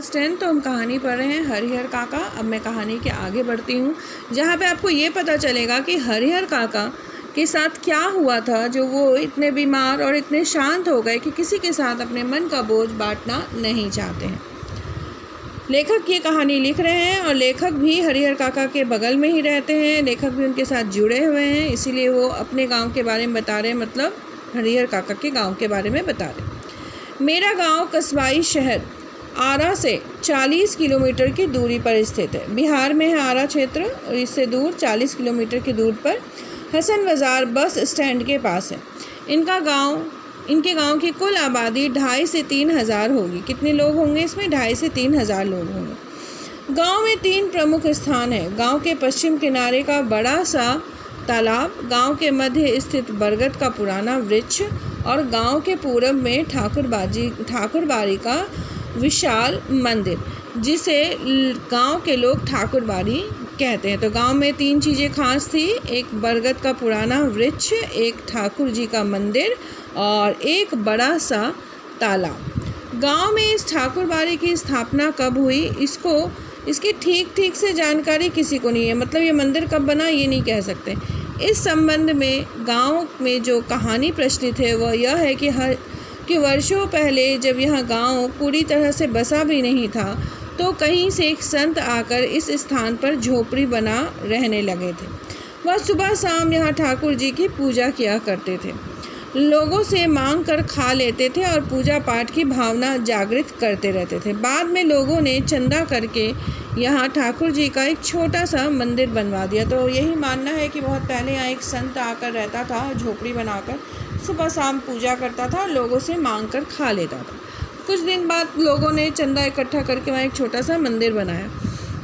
Class 10। तो हम कहानी पढ़ रहे हैं हरिहर काका। अब मैं कहानी के आगे बढ़ती हूँ, जहाँ पे आपको ये पता चलेगा कि हरिहर काका के साथ क्या हुआ था, जो वो इतने बीमार और इतने शांत हो गए कि किसी के साथ अपने मन का बोझ बांटना नहीं चाहते हैं। लेखक ये कहानी लिख रहे हैं और लेखक भी हरिहर काका के बगल में ही रहते हैं। लेखक भी उनके साथ जुड़े हुए हैं, इसीलिए वो अपने गांव के बारे में बता रहे हैं, मतलब हरिहर काका के गांव के बारे में बता रहे हैं। मेरा गांव कस्बाई शहर आरा से 40 किलोमीटर की दूरी पर स्थित है। बिहार में है आरा क्षेत्र, और इससे दूर 40 किलोमीटर की दूर पर हसन बाज़ार बस स्टैंड के पास है। इनके गांव की कुल आबादी 2,500 से 3,000 होगी। कितने लोग होंगे इसमें? 2,500 से 3,000 लोग होंगे। गांव में 3 प्रमुख स्थान हैं। गांव के पश्चिम किनारे का बड़ा सा तालाब, गांव के मध्य स्थित बरगद का पुराना वृक्ष और गांव के पूरब में ठाकुरबाड़ी का विशाल मंदिर, जिसे गांव के लोग ठाकुरबाड़ी कहते हैं। तो गांव में 3 चीज़ें खास थी, एक बरगद का पुराना वृक्ष, एक ठाकुर जी का मंदिर और एक बड़ा सा तालाब। गांव में इस ठाकुरबाड़ी की स्थापना कब हुई, इसकी ठीक से जानकारी किसी को नहीं है। मतलब ये मंदिर कब बना ये नहीं कह सकते। इस संबंध में गांव में जो कहानी प्रचलित है वह यह है कि वर्षों पहले जब यह गांव पूरी तरह से बसा भी नहीं था, तो कहीं से एक संत आकर इस स्थान पर झोपड़ी बना रहने लगे थे। वह सुबह शाम यहाँ ठाकुर जी की पूजा किया करते थे, लोगों से मांग कर खा लेते थे और पूजा पाठ की भावना जागृत करते रहते थे। बाद में लोगों ने चंदा करके यहाँ ठाकुर जी का एक छोटा सा मंदिर बनवा दिया। तो यही मानना है कि बहुत पहले यहाँ एक संत आकर रहता था, झोपड़ी बनाकर सुबह शाम पूजा करता था, लोगों से मांग कर खा लेता था। कुछ दिन बाद लोगों ने चंदा इकट्ठा करके वहाँ एक छोटा सा मंदिर बनाया।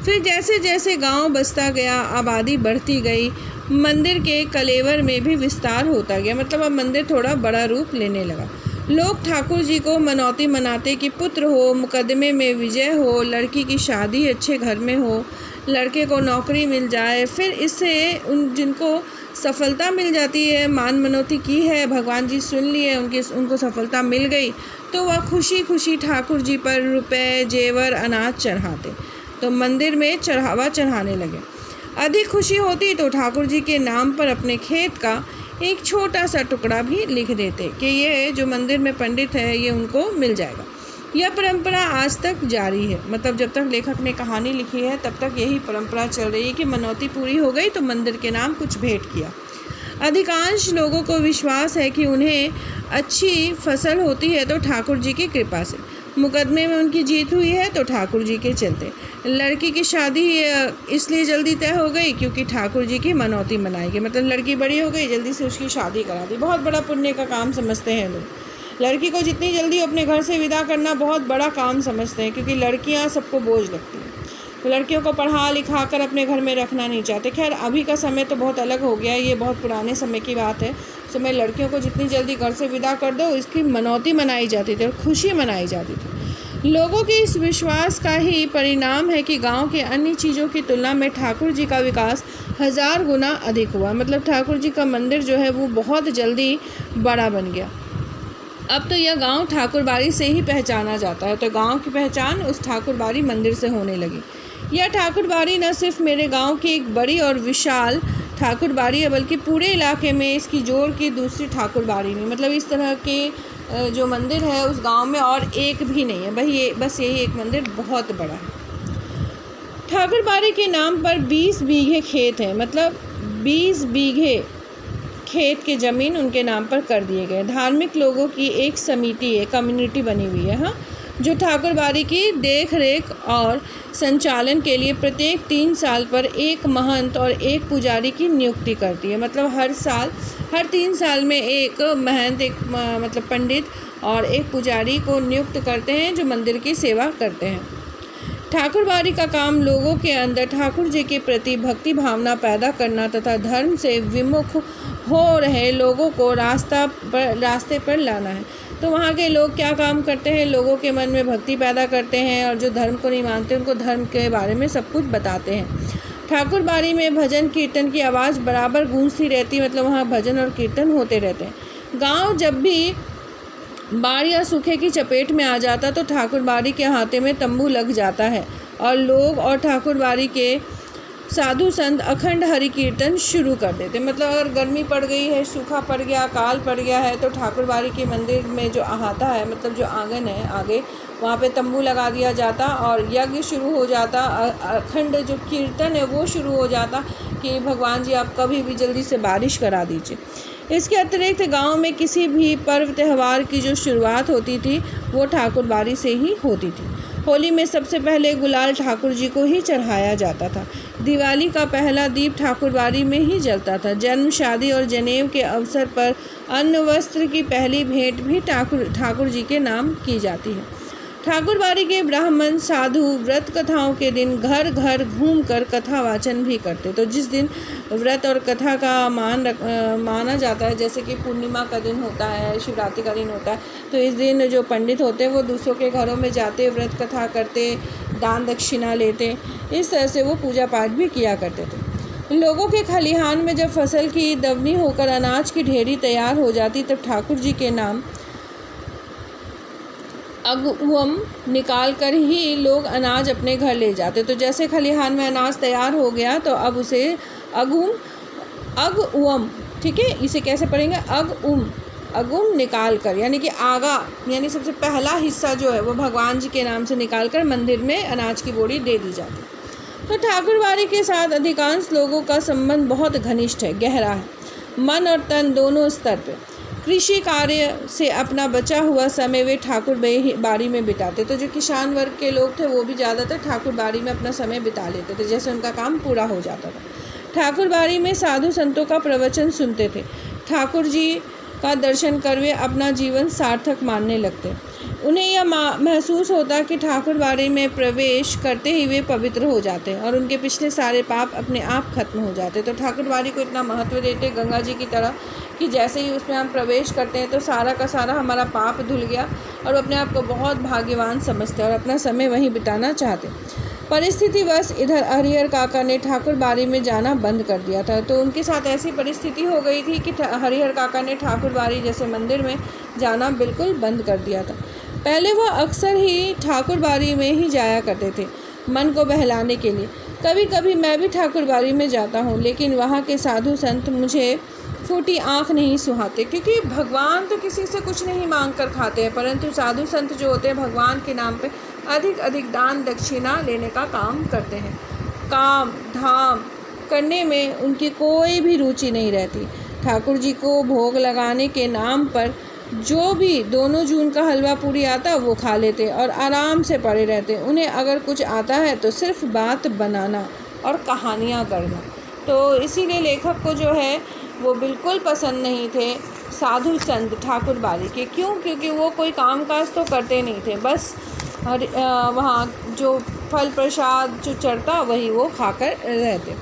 फिर जैसे जैसे गांव बसता गया, आबादी बढ़ती गई, मंदिर के कलेवर में भी विस्तार होता गया। मतलब अब मंदिर थोड़ा बड़ा रूप लेने लगा। लोग ठाकुर जी को मनौती मनाते कि पुत्र हो, मुकदमे में विजय हो, लड़की की शादी अच्छे घर में हो, लड़के को नौकरी मिल जाए। फिर इससे जिनको सफलता मिल जाती है, मान मनौती की है, भगवान जी सुन लिए, उनको सफलता मिल गई, तो वह खुशी खुशी ठाकुर जी पर रुपए, जेवर, अनाज चढ़ाते। तो मंदिर में चढ़ावा चढ़ाने लगे। अधिक खुशी होती तो ठाकुर जी के नाम पर अपने खेत का एक छोटा सा टुकड़ा भी लिख देते कि ये जो मंदिर में पंडित है ये उनको मिल जाएगा। यह परंपरा आज तक जारी है। मतलब जब तक लेखक ने कहानी लिखी है तब तक यही परंपरा चल रही है कि मनौती पूरी हो गई तो मंदिर के नाम कुछ भेंट किया। अधिकांश लोगों को विश्वास है कि उन्हें अच्छी फसल होती है तो ठाकुर जी की कृपा से, मुकदमे में उनकी जीत हुई है तो ठाकुर जी के चलते, लड़की की शादी इसलिए जल्दी तय हो गई क्योंकि ठाकुर जी की मनौती मनाई गई। मतलब लड़की बड़ी हो गई, जल्दी से उसकी शादी करा दी। बहुत बड़ा पुण्य का काम समझते हैं लोग। लड़की को जितनी जल्दी अपने घर से विदा करना बहुत बड़ा काम समझते हैं, क्योंकि लड़कियां सबको बोझ लगती हैं। तो लड़कियों को पढ़ा लिखा कर अपने घर में रखना नहीं चाहते। खैर अभी का समय तो बहुत अलग हो गया है, ये बहुत पुराने समय की बात है। समय लड़कियों को जितनी जल्दी घर से विदा कर दो, इसकी मनौती मनाई जाती थी और खुशी मनाई जाती थी। लोगों के इस विश्वास का ही परिणाम है कि गांव के अन्य चीज़ों की तुलना में ठाकुर जी का विकास 1000 गुना अधिक हुआ। मतलब ठाकुर जी का मंदिर जो है वो बहुत जल्दी बड़ा बन गया। अब तो यह गांव ठाकुरबाड़ी से ही पहचाना जाता है। तो गांव की पहचान उस ठाकुरबाड़ी मंदिर से होने लगी। यह ठाकुरबाड़ी न सिर्फ मेरे गांव की एक बड़ी और विशाल ठाकुरबाड़ी है, बल्कि पूरे इलाके में इसकी जोड़ की दूसरी ठाकुरबाड़ी नहीं। मतलब इस तरह के जो मंदिर है उस गांव में और एक भी नहीं है। भाई बस यही एक मंदिर बहुत बड़ा है। ठाकुरबाड़ी के नाम पर 20 बीघे खेत हैं। मतलब 20 बीघे खेत की ज़मीन उनके नाम पर कर दिए गए। धार्मिक लोगों की एक समिति है, कम्युनिटी बनी हुई है, हाँ, जो ठाकुरबाड़ी की देख रेख और संचालन के लिए प्रत्येक 3 साल पर एक महंत और एक पुजारी की नियुक्ति करती है। मतलब हर 3 साल में एक महंत, एक मतलब पंडित और एक पुजारी को नियुक्त करते हैं जो मंदिर की सेवा करते हैं। ठाकुरबाड़ी का काम लोगों के अंदर ठाकुर जी के प्रति भक्ति भावना पैदा करना तथा धर्म से विमुख हो रहे लोगों को रास्ते पर लाना है। तो वहाँ के लोग क्या काम करते हैं? लोगों के मन में भक्ति पैदा करते हैं और जो धर्म को नहीं मानते उनको धर्म के बारे में सब कुछ बताते हैं। ठाकुरबाड़ी में भजन कीर्तन की आवाज़ बराबर गूंजती रहती है। मतलब वहाँ भजन और कीर्तन होते रहते हैं। गांव जब भी बाढ़ या सूखे की चपेट में आ जाता तो ठाकुरबाड़ी के अहाते में तंबू लग जाता है और लोग और ठाकुरबाड़ी के साधु संत अखंड हरि कीर्तन शुरू कर देते। मतलब अगर गर्मी पड़ गई है, सूखा पड़ गया, अकाल पड़ गया है, तो ठाकुरबाड़ी के मंदिर में जो अहाता है, मतलब जो आंगन है आगे, वहाँ पे तंबू लगा दिया जाता और यज्ञ शुरू हो जाता। अखंड जो कीर्तन है वो शुरू हो जाता कि भगवान जी आप कभी भी जल्दी से बारिश करा दीजिए। इसके अतिरिक्त गांव में किसी भी पर्व त्यौहार की जो शुरुआत होती थी वो ठाकुरबाड़ी से ही होती थी। होली में सबसे पहले गुलाल ठाकुर जी को ही चढ़ाया जाता था। दिवाली का पहला दीप ठाकुरबाड़ी में ही जलता था। जन्म, शादी और जनेऊ के अवसर पर अन्न वस्त्र की पहली भेंट भी ठाकुर जी के नाम की जाती है। ठाकुरबाड़ी के ब्राह्मण साधु व्रत कथाओं के दिन घर घर घूमकर कथा वाचन भी करते। तो जिस दिन व्रत और कथा का माना जाता है, जैसे कि पूर्णिमा का दिन होता है, शिवरात्रि का दिन होता है, तो इस दिन जो पंडित होते हैं वो दूसरों के घरों में जाते, व्रत कथा करते, दान दक्षिणा लेते। इस तरह से वो पूजा पाठ भी किया करते थे। लोगों के खलिहान में जब फसल की दवनी होकर अनाज की ढेरी तैयार हो जाती तब ठाकुर जी के नाम अगुम निकाल कर ही लोग अनाज अपने घर ले जाते। तो जैसे खलिहान में अनाज तैयार हो गया तो अब उसे अगउम, ठीक है, इसे कैसे पढ़ेंगे, अगुम निकाल कर, यानी कि आगा, यानी सबसे पहला हिस्सा जो है वो भगवान जी के नाम से निकाल कर मंदिर में अनाज की बोरी दे दी जाती। तो ठाकुरबाड़ी के साथ अधिकांश लोगों का संबंध बहुत घनिष्ठ है, गहरा है, मन और तन दोनों स्तर पर। कृषि कार्य से अपना बचा हुआ समय वे ठाकुरबाड़ी में बिताते। तो जो किसान वर्ग के लोग थे वो भी ज़्यादातर ठाकुरबाड़ी में अपना समय बिता लेते थे, जैसे उनका काम पूरा हो जाता था। ठाकुरबाड़ी में साधु संतों का प्रवचन सुनते थे। ठाकुर जी का दर्शन कर वे अपना जीवन सार्थक मानने लगते। उन्हें यह महसूस होता कि ठाकुरबाड़ी में प्रवेश करते ही वे पवित्र हो जाते और उनके पिछले सारे पाप अपने आप खत्म हो जाते। तो ठाकुरबाड़ी को इतना महत्व देते गंगा जी की तरह कि जैसे ही उसमें हम प्रवेश करते हैं तो सारा का सारा हमारा पाप धुल गया और अपने आप को बहुत भाग्यवान समझते और अपना समय वहीं बिताना चाहते। परिस्थितिवश इधर हरिहर काका ने ठाकुरबाड़ी में जाना बंद कर दिया था। तो उनके साथ ऐसी परिस्थिति हो गई थी कि हरिहर काका ने ठाकुरबाड़ी जैसे मंदिर में जाना बिल्कुल बंद कर दिया था। पहले वह अक्सर ही ठाकुरबाड़ी में ही जाया करते थे मन को बहलाने के लिए। कभी कभी मैं भी ठाकुरबाड़ी में जाता हूँ, लेकिन वहाँ के साधु संत मुझे फूटी आँख नहीं सुहाते, क्योंकि भगवान तो किसी से कुछ नहीं मांग कर खाते हैं, परंतु साधु संत जो होते हैं भगवान के नाम पे अधिक अधिक दान दक्षिणा लेने का काम करते हैं। काम धाम करने में उनकी कोई भी रुचि नहीं रहती। ठाकुर जी को भोग लगाने के नाम पर जो भी 2 जून का हलवा पूरी आता वो खा लेते और आराम से पड़े रहते। उन्हें अगर कुछ आता है तो सिर्फ बात बनाना और कहानियाँ करना। तो इसीलिए लेखक को जो है वो बिल्कुल पसंद नहीं थे साधु संत ठाकुरबाड़ी के। क्यों? क्योंकि वो कोई काम काज तो करते नहीं थे, बस वहाँ जो फल प्रसाद जो चढ़ता वही वो खाकर रहते।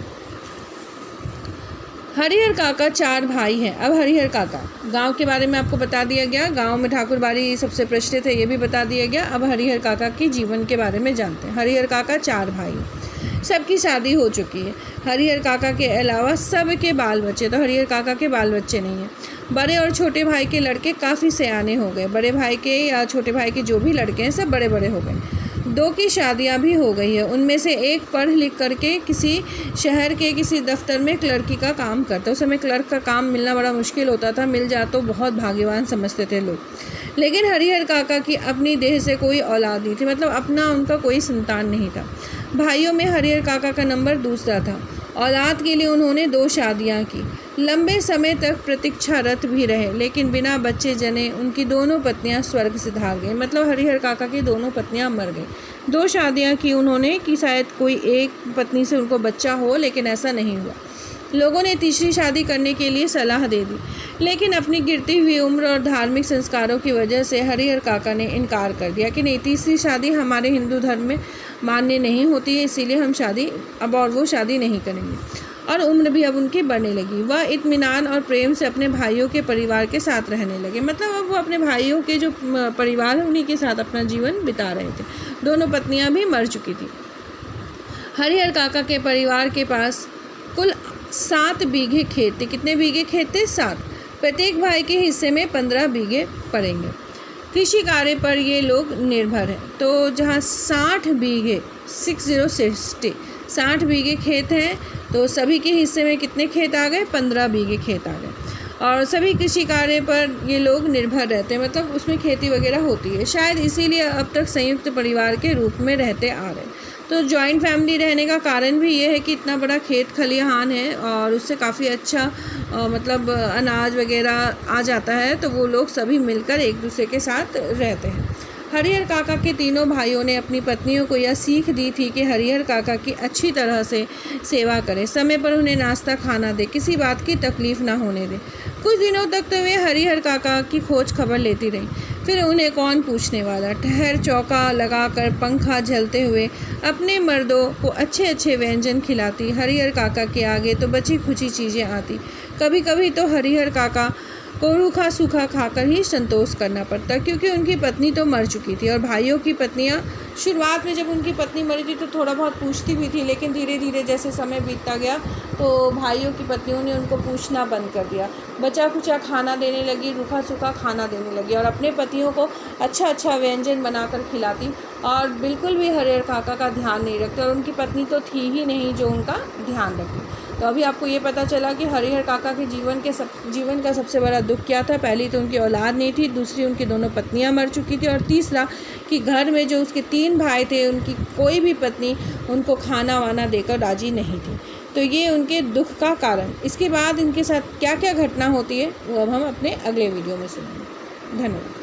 हरिहर काका 4 भाई हैं। अब हरिहर काका गांव के बारे में आपको बता दिया गया, गांव में ठाकुरबाड़ी सबसे प्रचलित है ये भी बता दिया गया। अब हरिहर काका के जीवन के बारे में जानते हैं। हरिहर काका 4 भाई, सबकी शादी हो चुकी है। हरिहर काका के अलावा सबके बाल बच्चे, तो हरिहर काका के बाल बच्चे नहीं हैं। बड़े और छोटे भाई के लड़के काफ़ी सयाने हो गए। बड़े भाई के या छोटे भाई के जो भी लड़के हैं सब बड़े बड़े हो गए। 2 की शादियां भी हो गई है। उनमें से एक पढ़ लिख करके किसी शहर के किसी दफ्तर में क्लर्की का काम करता। उस समय क्लर्क का काम मिलना बड़ा मुश्किल होता था, मिल जाए तो बहुत भाग्यवान समझते थे लोग। लेकिन हरिहर काका की अपनी देह से कोई औलाद नहीं थी, मतलब अपना उनका कोई संतान नहीं था। भाइयों में हरिहर काका का नंबर दूसरा था। औलाद के लिए उन्होंने 2 शादियां की। लंबे समय तक प्रतीक्षारत भी रहे, लेकिन बिना बच्चे जने उनकी दोनों पत्नियां स्वर्ग सिधार गईं। मतलब हरिहर काका की दोनों पत्नियां मर गईं। 2 शादियां की उन्होंने कि शायद कोई एक पत्नी से उनको बच्चा हो, लेकिन ऐसा नहीं हुआ। लोगों ने तीसरी शादी करने के लिए सलाह दे दी, लेकिन अपनी गिरती हुई उम्र और धार्मिक संस्कारों की वजह से हरिहर काका ने इनकार कर दिया कि नहीं, तीसरी शादी हमारे हिंदू धर्म में मान्य नहीं होती है, इसीलिए हम शादी अब और वो शादी नहीं करेंगे। और उम्र भी अब उनकी बढ़ने लगी। वह इत्मीनान और प्रेम से अपने भाइयों के परिवार के साथ रहने लगे। मतलब अब वो अपने भाइयों के जो परिवार है उन्हीं के साथ अपना जीवन बिता रहे थे। दोनों पत्नियां भी मर चुकी थी। हरिहर काका के परिवार के पास कुल 7 बीघे खेत थे। कितने बीघे खेत थे? 7। प्रत्येक भाई के हिस्से में 15 बीघे पड़ेंगे। कृषि कार्य पर ये लोग निर्भर हैं। तो जहाँ 60 बीघे 60 बीघे खेत हैं, तो सभी के हिस्से में कितने खेत आ गए? 15 बीघे खेत आ गए। और सभी कृषि कार्य पर ये लोग निर्भर रहते हैं, मतलब उसमें खेती वगैरह होती है। शायद इसीलिए अब तक संयुक्त परिवार के रूप में रहते आ रहे। तो जॉइंट फैमिली रहने का कारण भी ये है कि इतना बड़ा खेत खलिहान है और उससे काफ़ी अच्छा मतलब अनाज वगैरह आ जाता है, तो वो लोग सभी मिलकर एक दूसरे के साथ रहते हैं। हरिहर काका के तीनों भाइयों ने अपनी पत्नियों को यह सीख दी थी कि हरिहर काका की अच्छी तरह से सेवा करें, समय पर उन्हें नाश्ता खाना दे, किसी बात की तकलीफ़ ना होने दे। कुछ दिनों तक तो वे हरिहर काका की खोज खबर लेती रहीं, फिर उन्हें कौन पूछने वाला। ठहर चौका लगाकर पंखा झलते हुए अपने मर्दों को अच्छे अच्छे व्यंजन खिलाती। हरिहर काका के आगे तो बची खुची चीज़ें आती। कभी कभी तो हरिहर काका को रूखा सूखा खाकर ही संतोष करना पड़ता, क्योंकि उनकी पत्नी तो मर चुकी थी। और भाइयों की पत्नियां शुरुआत में जब उनकी पत्नी मरी थी तो थोड़ा बहुत पूछती भी थी, लेकिन धीरे धीरे जैसे समय बीतता गया तो भाइयों की पत्नियों ने उनको पूछना बंद कर दिया। बचा खुचा खाना देने लगी, रूखा सूखा खाना देने लगी और अपने पतियों को अच्छा अच्छा व्यंजन बनाकर खिलाती और बिल्कुल भी हरिहर काका का ध्यान नहीं रखती। और उनकी पत्नी तो थी ही नहीं जो उनका ध्यान रखती। तो अभी आपको ये पता चला कि हरिहर काका के जीवन का सबसे बड़ा दुख क्या था। पहली तो उनकी औलाद नहीं थी, दूसरी उनकी दोनों पत्नियां मर चुकी थी और तीसरा कि घर में जो उसके 3 भाई थे उनकी कोई भी पत्नी उनको खाना वाना देकर राजी नहीं थी। तो ये उनके दुख का कारण। इसके बाद इनके साथ क्या क्या घटना होती है वो अब हम अपने अगले वीडियो में सुनेंगे। धन्यवाद।